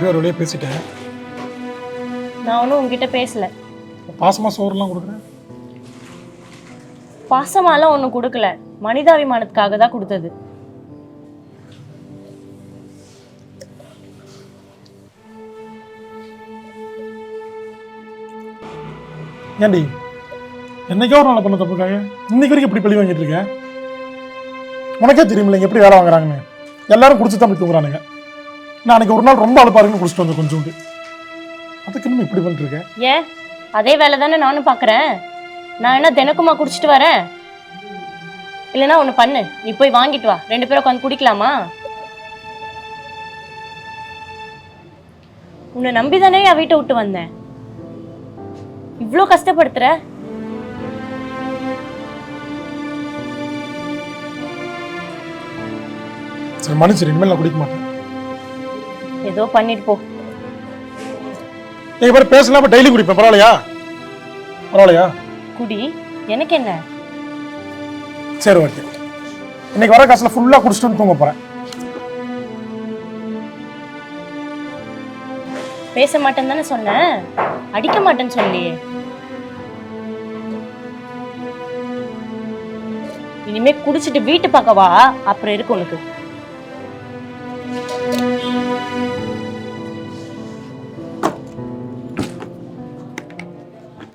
எப்படியோ ஒரு வழியாக பேசிட்டேன். நான் ஒன்றும் உங்ககிட்ட பேசல. பாசமாக சோறுலாம் கொடுக்குறேன். பாசமாலாம் ஒன்றும் கொடுக்கல, மனிதாபிமானத்துக்காக தான் கொடுத்தது. ஏன்டி என்னைக்கோ ஒரு நாள் பண்ண தப்புக்காக இன்னைக்கு வரைக்கும் எப்படி பழி வாங்கிட்டு இருக்கேன்? உனக்கே தெரியுமில்ல எப்படி வேலை வாங்குறாங்கன்னு. எல்லாரும் குடிச்சு தான் போய் தூங்குறானுங்க. நான் அன்னைக்கு ஒரு நாள் ரொம்ப அழுப்பாருன்னு குடிச்சிட்டு வந்தேன் கொஞ்சோண்டு. அதுக்கு இன்னும் இப்படி பண்ணிட்டு இருக்கேன். ஏன் அதே வேலை தானே நானும் பார்க்குறேன். நான் என்ன தினக்குமா குடிச்சிட்டு வரேன்? இல்லைன்னா ஒன்று பண்ணு, நீ போய் வாங்கிட்டு வா, 2 பேரும் உட்காந்து குடிக்கலாமா? உன்னை நம்பி தானே என் வீட்டை விட்டு வந்தேன். இவ்வளோ கஷ்டப்படுத்துற? சரி மன்னிச்சிரு, இனிமேல் நான் குடிக்க மாட்டேன். ஏதோ பண்ணிட்டு போ. நீங்க பாரு பேசலாம டெய்லி குடிப்பேன், பரவாயில்லையா? பரவாயில்லையா? குடி, எனக்கு என்ன? சரி ஓகே. இன்னைக்கு வர காசுல ஃபுல்லா குடிச்சிட்டு வந்து தூங்க போறேன். பேச மாட்டேன்னு தானே சொன்னேன், அடிக்க மாட்டேன்னு சொல்லியே. இனிமே குடிச்சிட்டு வீட்டு பக்கம் வா, அப்புறம் இருக்கு உனக்கு.